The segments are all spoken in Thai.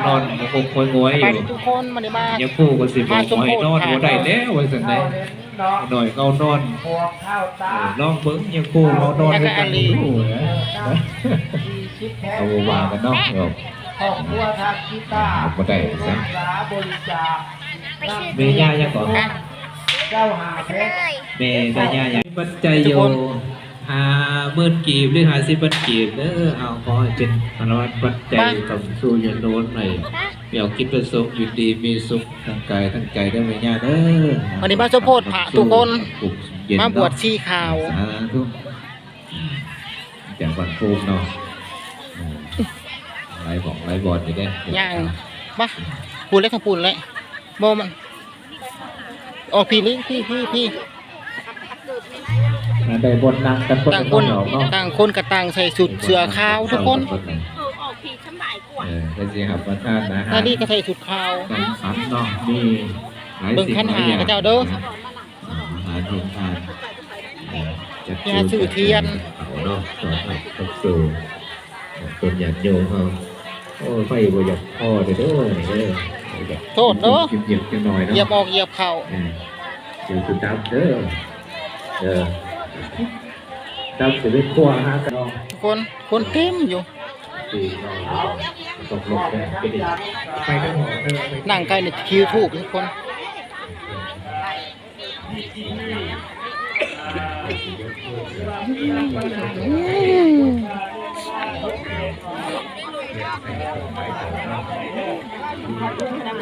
นอนคงคอยงวยอยู่ทุกคนมาเนี่ยมายังคู่ก็สิบอกว่าให้นอนบ่ได้แล้วว่าซั่นได้หน่อยเขานอนน้องเบิ้งยังคู่เขานอนด้วยกันอยู่นะเอาว่ากันเนาะครอบครัวทางกีตาร์บ่ได้ซะบริจาคเมย่ายังก่อนเจ้าหาเพชรเมย่ายังปัจจัยโย50,000กีบหรือ50,000กีบเด้อเอาขอเป็นพลวัตปัจจัยกับสู่ยนโน้นหน่อยเดี๋ยวคิดประสบอยู่ดีมีสุขทั้งกายทั้งใจได้เมย่าเด้อวันนี้มาสมโพธิพระทุกคนมาบวชชีขาวจากวันภูมิเนาะไรบอดอยู่ได้ยังมาปูนเล็กทั้งปูนเลยโมมันออกพี่ลิงพี่ได้บทนางกันต่างคนกับต่างใส่สุดเสือขาวทุกคนก็สิครับประธานนะฮะนี่ก็ใส่สุดขาวขันเนาะมีเบิ่งขันหาเจ้าเด้อหาทีมงานยาสื่อเทียนเนาะต่อสู่คนอยากโยมเขาโอ้ไฟบ่อยากพ่อเด้อโทษเด้อเหยียบจังหน่อยเนาะเหยียบออกเหยียบเข่าเดี๋ยวคุณดับเด้อดับจะได้ครัวฮะกันคนเต็มอยู่ตกลงไปกันหมดนั่งใกล้ในคิวถูกทุกคน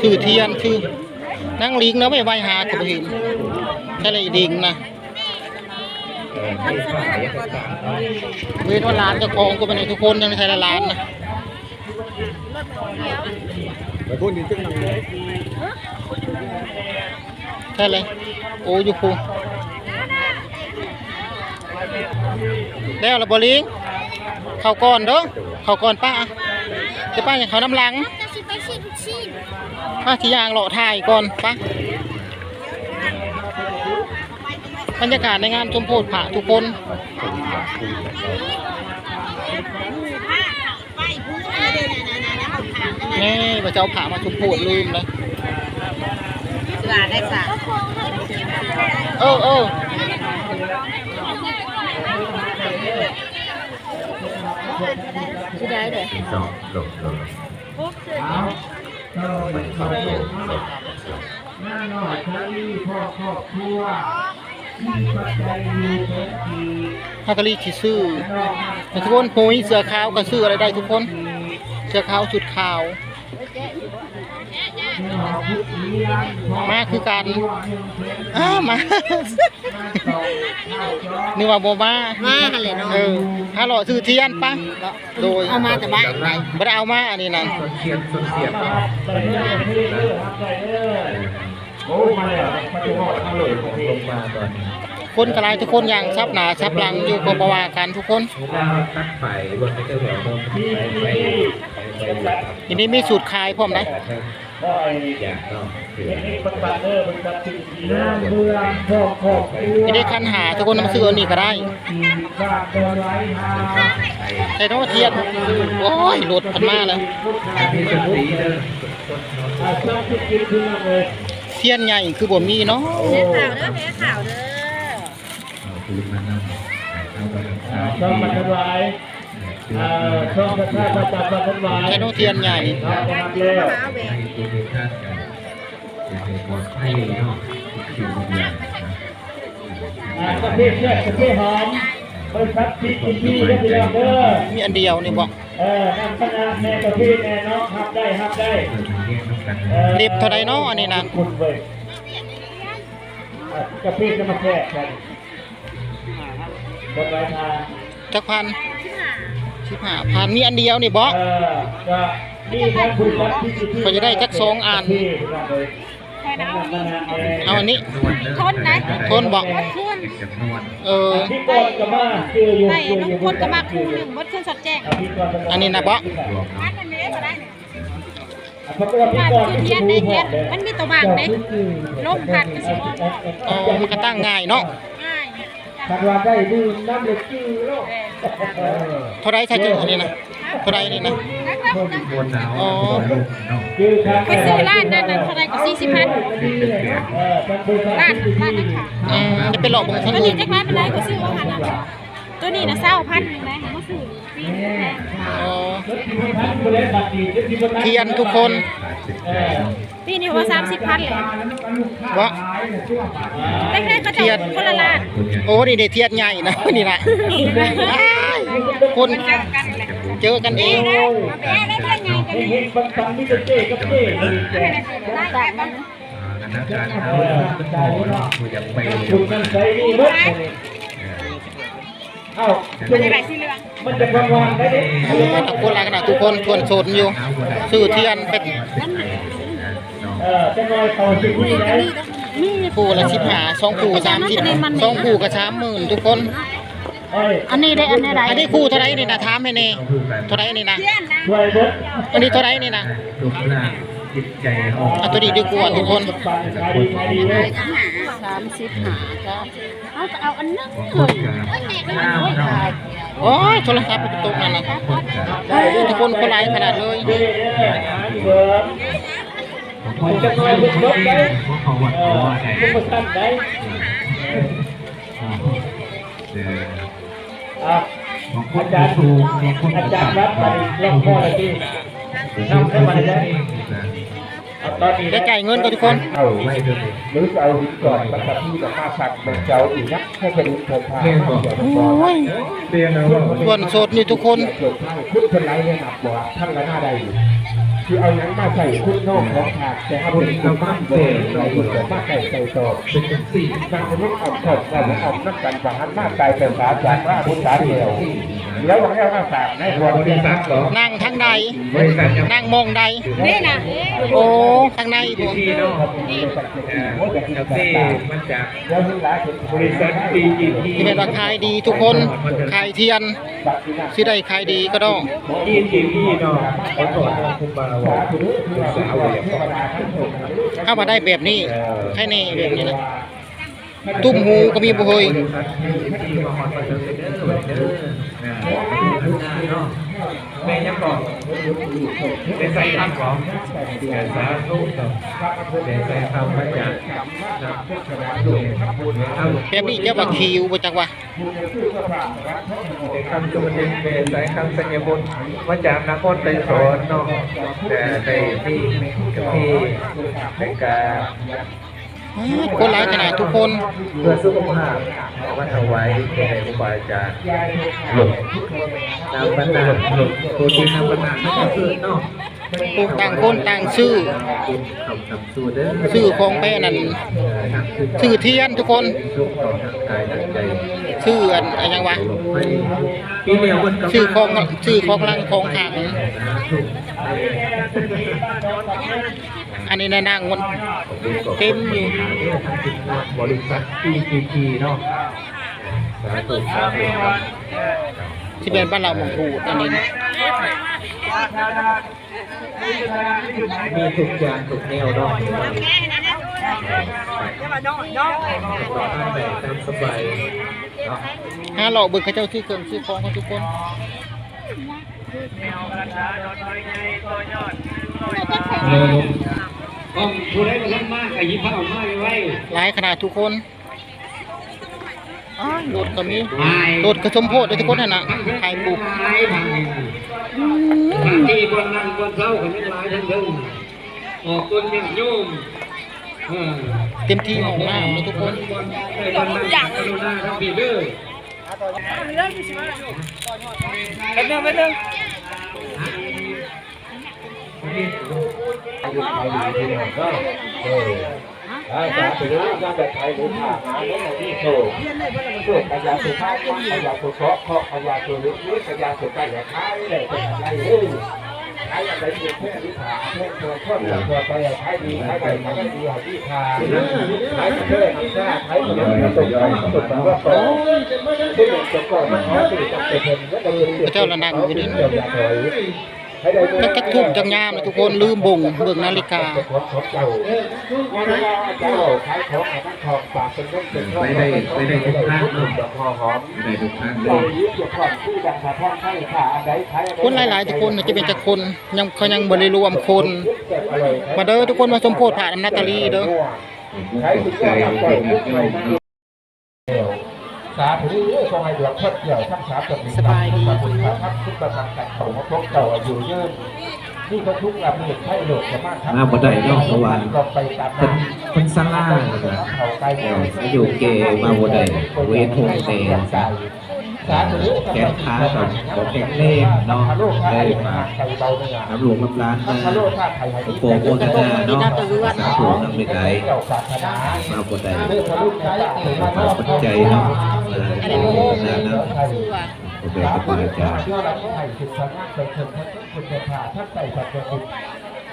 ชื่อเทียนชื่อนั่งลิงนะไม่ไหวหากับหินแค่ไรลิงนะเวทว่าร้านจะคลองก็เป็นทุกคนยังไม่ใช่ละร้านนะใช่เลยโอ้ยุคูแล้วละบอลิงเข้าก่อนเด้อเข้าก่อนป้าจะป้าอย่างเขาน้ำลังป้าที่ยางหล่อถ่ายก่อนป้าบรรยากาศในงานชมโพธิพระทุกคนนี่พระเจ้าพระมาชมโพธิลืมเลยได้สาที่ได้เด็กหลบหน้าหน่อยคดีพ่อครอบครัวฮากาลีที่ซื้อทุกคนโหยเสื้อขาวก็ซื้ออะไรได้ทุกคนเสื้อขาวชุดขาวมาคือกันมานี่ว่าโบมาเลยเนาะฮัลโหลซื้อเทียนปะโดยเอามาแต่บ้านไหนไม่ได้เอามาอันนี้นั่นคนกระไรทุกคนอย่างชับหนาชับหลังอยู่กับประวากันทุกคนทีนี้มีสูตรขายพร้อมนะทีนี้คันหาทุกคนนำซื้ออันนี้ก็ได้ใส่น้ำเทียนโอ้ยหลุดพันมาเลยเทียนใหญ่คือบ่มีเนาะแม่ข่าวเด้อช่องมันวายช่องพระธาตุประจับมันวายแค่น้ำเทียนใหญ่กระเทียมกระเทียมหอมบริษัทพิจิตรได้ไปแล้วเด้อมีอันเดียวนี่บอกนำคณะแม่กระเทียมแม่น้องฮับได้เรียบเท่าไรเนาะอันนี้นะกระเทียมจะมาแค่กันบนรายทางจักพัน15,000มีอันเดียวนี่บอกก็จะได้จัก2 อันเอาอันนี้ทนนะทนบอกไปลุงคนก็มาคู่หนึ่งบดขึ้นสดแจ้งอันนี้นะบอกเทียนได้เทียนมันมีตัวบางเด้ลมพัดก็สิมันก็ตั้งง่ายเนาะถ้าว่าได้ดื่มน้ำเล็กจื้อโลกเท่าไรถ้าเจออันนี้นะเท่าไรนี่นะ บนหนาว อ๋อ เนาะ คือทาง ไปซื้อร้านนั้นเท่าไหร่ก็40,000ร้านนั้นค่ะ จะไปหลอกบางครั้ง ตัว อื่ นี้ น จักร้านเป็นไรก็ซื้อว่าหันน่ะตัวนี้นะ20,000นึงนะมาซื้อ อ๋อ ท่านผู้เล่นบัตรดีที่บนนั้น เทียนทุกคน ปีนี้ว่า30,000เลย วะ แต่แค่ก็จะคนละร้าน โอ้นี่เดเทียนใหญ่นะนี่นะอ้ายคนเจอกันเอง ได้เรื่องไงกัน เห็นบางครั้งที่จะเจ๊กับเจ๊ ได้แต่มัน คณะการเอาผู้อยากไป คุณนั่นใส่นี่มั้งเอ้า มันจะไหลสีเหลือง มันจะประวัติได้ดิ ตะโกนอะไรกันนะทุกคนชวนโซนอยู่ซื้อเทียนเป็น จะน้อยเขาสิที่ไหน คู่ละ15 2คู่30 2คู่ก็30,000ทุกคน อันนี้ได้อันนี้ได้ อันนี้คู่เท่าไหร่นี่นะถามให้แน่เท่าไหร่นี่นะ ช่วยเบิด อันนี้เท่าไหร่นี่นะ รูปร่างจิตใจของ เอาตัวนี้ดีกว่าทุกคน ขายดีเลย 35จ้ะเอาอันนึง คนกับน้ำเนาะ โอ้ยโทรศัพท์มันตกนั่นนะทุกคนคนไลฟ์ขนาดเลย เด้เบิดมันจะน้อยเบิดเบิดได้ พวกเขาวัดเขาว่าไง คุณมาทำได้อาจารย์อาจารย์รับไปลองพ่อเลยที่นำให้มาได้ตอนนี้ ได้จ่ายเงินกันทุกคน เอาไม่เลยหรือจะเอาหินก่อนแล้วก็ที่จะฆ่าสัตว์เป็นเจ้าอีกนะให้เป็นหินเถิดทาง เรียนบอก โอ้ย เรียนเอาว่า ส่วนโสดนี่ทุกคน เกิดทางคุณเป็นไรเนี่ยหนักบ่ท่านละหน้าใดอยู่คือเอาหนังมาใส่คุณนอกของฉากแต่ถ้าเป็นคุณบ้านเตะเราคุณจะมาใส่ใส่ต่อ เป็นจังสี่ บางคนออกถอดเราออกนักกันฝั่งนั้นมากใจเป็นสาจากว่าพุทธาเดียวแล้ววันนี้เราสาบในหัว บริษัทเหรอ นั่งทางใด บริษัทยัง นั่งมองใด นี่นะ โอ้ทางในบ่ ที่เนาะแล้วที่มันจาก แล้วที่ร้านเป็น บริษัท DGT ที่เป็นราคายดีทุกคนขายเทียนสิได้ขายดีก็ต้อง DGT เนาะขอโทษนะคุณบาว่าคุณสาวเลย เข้ามาได้แบบนี้แค่นี้แบบนี้นะตุ้มหูก็มีบ่เฮย บริษัท DGT มาฮอดมาเจอเด้อเด้อนะเนาะแม่ยังบอกเป็นใส่ทำของแต่สาธุแต่ใส่ทำมาจากเอา แบบนี้จะว่าคิวบ่จักว่า คำจุมันเป็นสายคำสัญญาบุญมาจากนครไทยสอนเนาะแต่ในที่กับที่ในการ คนหลายขนาดทุกคน เพื่อสุขภาพวัดเอาไว้แก่ครูบาอาจารย์หลบน้ำบรรดาหลบโปรตีนน้ำบรรดาไม่ต้องซื้อเนาะ ต่างคนต่างซื้อ คำสู้เด้อ ซื้อของไปนั่นซื้อเทียนทุกคน สุขต่อทางกายทางใจ ซื้ออันอะไรยังวะ ปีเดียวมันก็ ซื้อของลังของขังอันนี้ในนางมันเต็มอยู่ บริษัท PGT เนาะสาธุสาธุครับ ที่เป็นบ้านเราหมองพูดอันนี้ มีทุกอย่างทุกแนวเนาะต่อท่านแต่ตามสบายเนาะ หาหลอกเบิกเขาเจ้าซื้อเครื่องซื้อของกันทุกคน ก็ผู้ใดมันมากกับยิบผ้าออกมาไว้ หลายขนาดทุกคนรถก็มีรถกระสมโพดเลยทุกคนน่ะขายปลูก ทางที่บนนั่งบนเสากันยังหลายทั้งเดิมออกต้นยังโยม เต็มที่ออกมาเลยทุกคน บนนั่งกรุณาทั้งปีเด้อกันเดิมไปเดิม อายุไทยดีที่ไหนก็จะไปรู้งานแบบไทยหรือผ่าหาแล้วที่โชว์เกิดขยะสุภาพขยะสุเคราะห์ขยะสุรุยุขยะสุกันอย่าท้ายเลยอะไรเลยท้ายอะไรเกิดแค่ที่ผ่าแค่ตัวข้นตัวไปท้ายดีท้ายไปท้ายดีหาที่ผ่าท้ายเพื่อทำซ่าท้ายคนนั้นตกย้อยตกว่าโตที่หนึ่งตกก่อนมันขอสื่อจับเป็นก็จะเป็น พระเจ้าละนางอยู่นี่ เดียวอย่าถอย จักทุ่มจักยามเลยทุกคนลืมบ่งเบิ่งนาฬิกา ไปได้ทุกทางเนาะไปได้ทุกทางเลย คนหลายๆทุกคนน่ะจะเป็นจักคนยังเขายังบ่ได้รวมคนมาเด้อทุกคนมาสมโพธิพระอำนาจตาลีเด้อ ขอบใจเป็นโยมเนาะ สาธุทรงให้ดวงเทิดเกี่ยวทั้งสามตัวนี้ครับคุณพระทัพทุกประการแต่ของพระเจ้าอายุยืนนี่เขาทุกข์ละเมียดให้โลกจะมากครับ มาบ่ได้เนาะเพราะว่า ก็ไปตาม เป็นซาลาแล้วก็อายุเกมาบ่ได้เวทงเตแขนขากับบ่แข็งแรงเนาะได้มาน้ำหลวงน้ำร้านมาโปรโมทนาเนาะสาธุนำไปได้มาบ่ได้ขอปัจจัยเนาะโปรโมทนาเนาะโอเคขอบคุณอาจารย์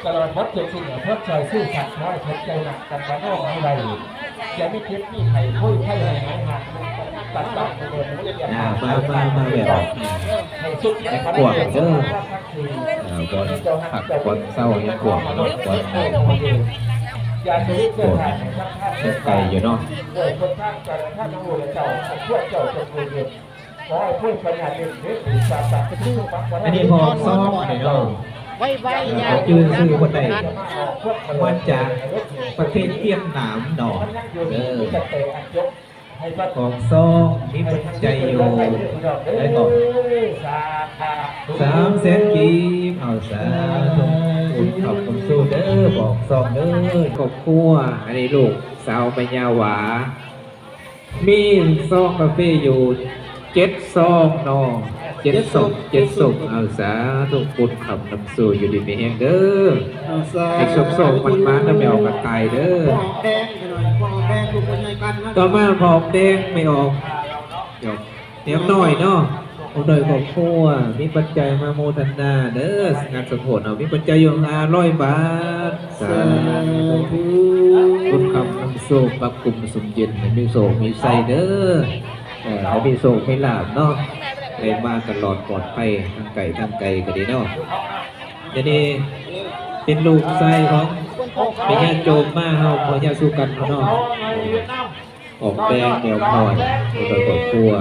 ตลอดวัดเกิดสิ่งเพื่อใจซื่อสัตย์น้อยทดใจหนักกันมาโน่ไม่ไรจะไม่คิดมีไข่คุยไข่ไหนหายหักตัดตัดโดนมุ้งเรียน มาแบบกวางเด้อบอลผักบอลเศร้าเนี่ยกวางเนาะบอลอย่าจะรีบเกิดเหตุ เช็ดไก่อยู่เนาะ คนข้างกันถ้าต้องรู้เจ้าช่วยเจ้าจะคุยเย็นขอให้พูดปัญญาเด็กเด็กศาสตร์จะชื่อฟังวัน อันนี้พอซ้อมอันนี้เนาะ ไว้ๆอย่า ชื่อคนใดมาจากประเทศเวียดนามดอกเด้อของซ้อมมีปัจจัยอยู่ได้ก่อน300,000 กีบเอาสาธุคุณขอบคุณสู้เด้อบอกซองเด้อครอบครัวอันนี้ลูกสาวปัญญาหวามีซองกาแฟอยู่7 ซองเนาะ7 ศพเอาสาธุคุณขับนำสู่อยู่ดีมีแห่งเด้อไอ้ศพมันมาน้ำแมวกระต่ายเด้อต่อมาผอมแดงไม่ออกเดี๋ยวน้อยเนาะผมโดยครอบครัวมีปัจจัยมาโมทนาเด้องานสมโภชเอามีปัจจัยอยู่500 บาทสาธุคุณขับนำสู่ปรับกลุ่มสมเย็นมีโศกมีใส่เด้อให้มีโศกมีลาภเนาะได้มาตลอดปลอดภัยทางไก่ก็ดีเนาะจะนี่เป็นลูกไส้ของพญาโจมมาเฮาพญาสุกันเนาะออกแดงแนวพรโดยครอบครัว